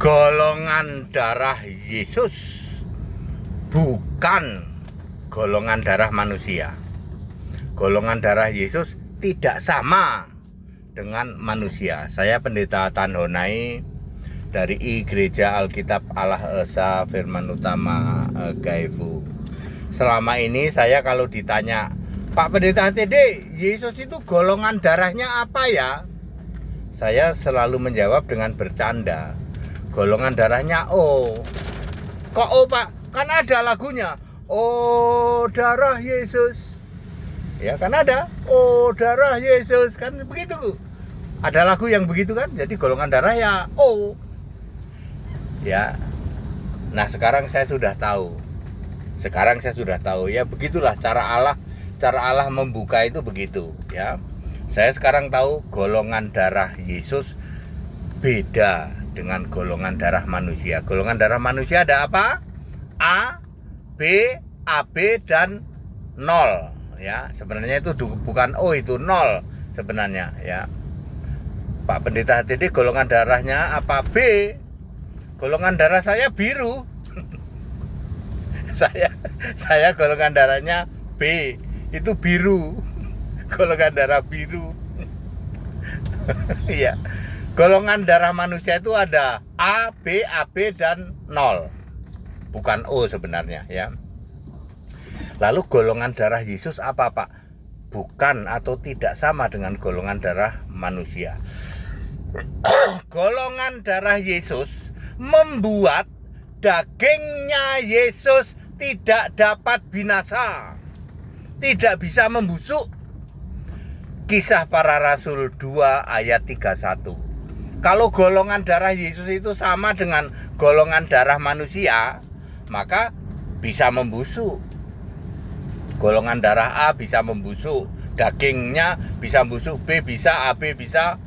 golongan darah Yesus bukan golongan darah manusia. Golongan darah Yesus tidak sama dengan manusia. Saya Pendeta Tan Honai dari Gereja Alkitab Allah Esa Firman Utama Gaifu. Selama ini saya kalau ditanya, Pak Pendeta TD, Yesus itu golongan darahnya apa ya? Saya selalu menjawab dengan bercanda. Golongan darahnya O. Kok O, Pak? Kan ada lagunya. Oh, darah Yesus. Ya kan ada. Oh, darah Yesus. Kan begitu. Ada lagu yang begitu kan. Jadi golongan darah ya O. Ya. Nah, sekarang saya sudah tahu. Ya, begitulah cara Allah membuka itu begitu, ya. Saya sekarang tahu golongan darah Yesus beda dengan golongan darah manusia. Golongan darah manusia ada apa? A, B, AB dan 0, ya. Sebenarnya itu bukan O, itu 0 sebenarnya, ya. Pak Pendeta HTD golongan darahnya apa? B. Golongan darah saya biru. saya golongan darahnya B, itu biru. Golongan darah biru. Iya. Golongan darah manusia itu ada A, B, AB dan 0. Bukan O sebenarnya, ya. Lalu golongan darah Yesus apa, Pak? Bukan atau tidak sama dengan golongan darah manusia. Golongan darah Yesus membuat dagingnya Yesus tidak dapat binasa, tidak bisa membusuk. Kisah Para Rasul 2 ayat 31. Kalau golongan darah Yesus itu sama dengan golongan darah manusia, maka bisa membusuk. Golongan darah A bisa membusuk, dagingnya bisa membusuk, B bisa, AB bisa,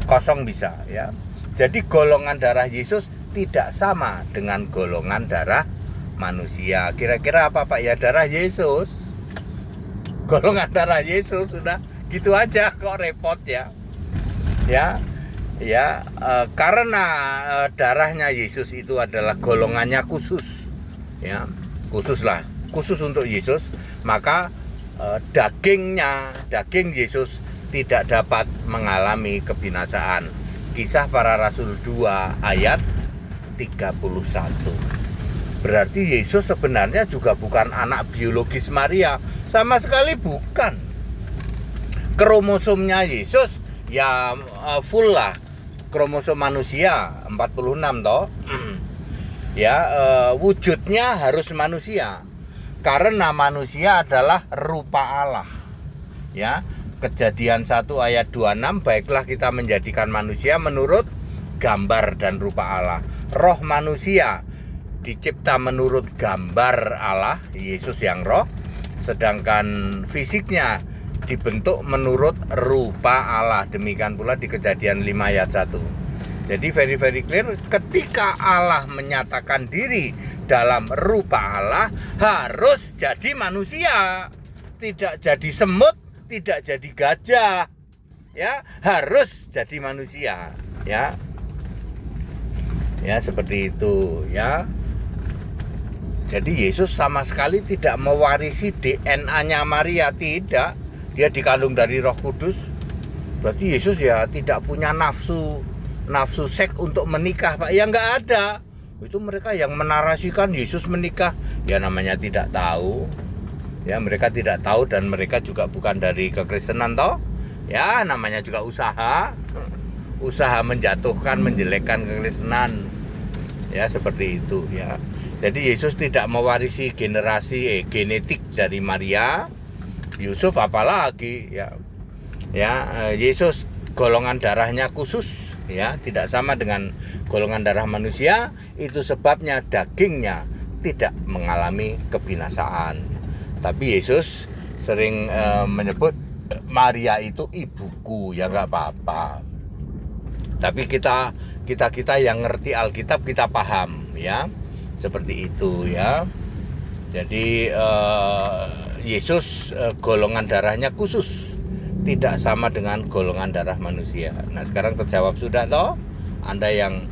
kosong bisa, ya. Jadi golongan darah Yesus tidak sama dengan golongan darah manusia. Kira-kira apa, Pak? Ya darah Yesus. Golongan darah Yesus, sudah gitu aja, kok repot ya. Karena darahnya Yesus itu adalah golongannya khusus, ya, khusus untuk Yesus, maka daging Yesus tidak dapat mengalami kebinasaan. Kisah Para Rasul 2 ayat 31. Berarti Yesus sebenarnya juga bukan anak biologis Maria, sama sekali bukan. Kromosomnya Yesus ya full lah, kromosom manusia 46 toh. Ya, wujudnya harus manusia. Karena manusia adalah rupa Allah. Ya, Kejadian 1 ayat 26, baiklah kita menjadikan manusia menurut gambar dan rupa Allah. Roh manusia dicipta menurut gambar Allah, Yesus yang roh, sedangkan fisiknya dibentuk menurut rupa Allah. Demikian pula di Kejadian 5 ayat 1. Jadi very clear, ketika Allah menyatakan diri dalam rupa Allah, harus jadi manusia, tidak jadi semut, tidak jadi gajah, ya, harus jadi manusia, ya. Ya, seperti itu, ya. Jadi Yesus sama sekali tidak mewarisi DNA-nya Maria, tidak. Dia dikandung dari Roh Kudus. Berarti Yesus ya tidak punya nafsu seks untuk menikah, Pak. Ya enggak ada. Itu mereka yang menarasikan Yesus menikah, ya namanya tidak tahu. Ya, mereka tidak tahu dan mereka juga bukan dari kekristenan toh. Ya, namanya juga usaha menjatuhkan, menjelekkan kekristenan. Ya, seperti itu, ya. Jadi Yesus tidak mewarisi genetik dari Maria, Yusuf apalagi, ya. Ya, Yesus golongan darahnya khusus, ya, tidak sama dengan golongan darah manusia. Itu sebabnya dagingnya tidak mengalami kebinasaan. Tapi Yesus sering menyebut Maria itu ibuku, ya nggak apa-apa. Tapi kita yang ngerti Alkitab kita paham, ya, seperti itu, ya. Jadi Yesus golongan darahnya khusus, tidak sama dengan golongan darah manusia. Nah, sekarang terjawab sudah toh? Anda yang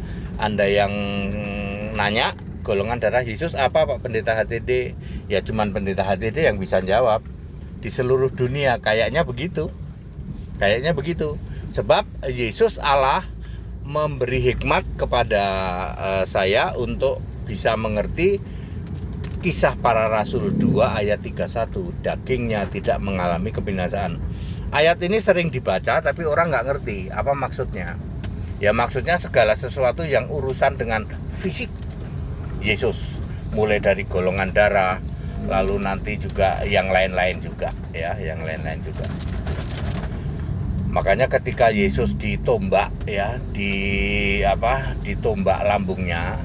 nanya golongan darah Yesus apa Pak Pendeta HTD? Ya cuman Pendeta HTD yang bisa jawab di seluruh dunia, kayaknya begitu. Sebab Yesus Allah memberi hikmat kepada saya untuk bisa mengerti Kisah Para Rasul 2 ayat 31, dagingnya tidak mengalami kebinasaan. Ayat ini sering dibaca tapi orang nggak ngerti apa maksudnya. Ya maksudnya segala sesuatu yang urusan dengan fisik Yesus, mulai dari golongan darah, lalu nanti juga yang lain-lain juga, ya, yang lain-lain juga. Makanya ketika Yesus ditombak, ya, ditombak lambungnya,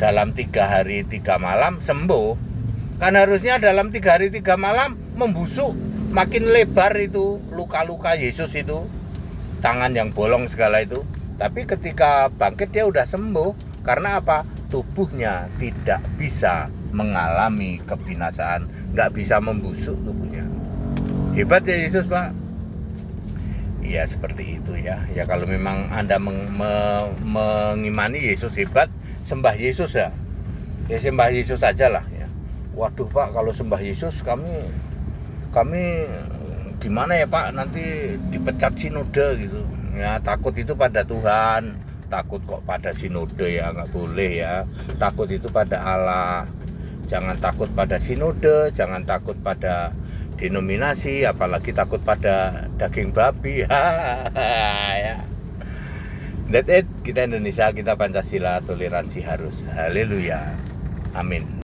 dalam 3 hari 3 malam sembuh. Kan harusnya dalam 3 hari 3 malam membusuk, makin lebar itu luka-luka Yesus itu, tangan yang bolong segala itu. Tapi ketika bangkit dia udah sembuh. Karena apa? Tubuhnya tidak bisa mengalami kebinasaan, nggak bisa membusuk tubuhnya. Hebat ya Yesus, Pak. Iya seperti itu ya. Ya kalau memang Anda mengimani Yesus hebat, sembah Yesus ya. Ya sembah Yesus aja lah ya. Waduh Pak, kalau sembah Yesus kami gimana ya Pak? Nanti dipecat sinode gitu. Ya takut itu pada Tuhan, takut kok pada sinode ya, nggak boleh ya. Takut itu pada Allah. Jangan takut pada sinode, jangan takut pada denominasi, apalagi takut pada daging babi. Ya. That's it. Kita Indonesia, kita Pancasila, toleransi harus. Haleluya. Amin.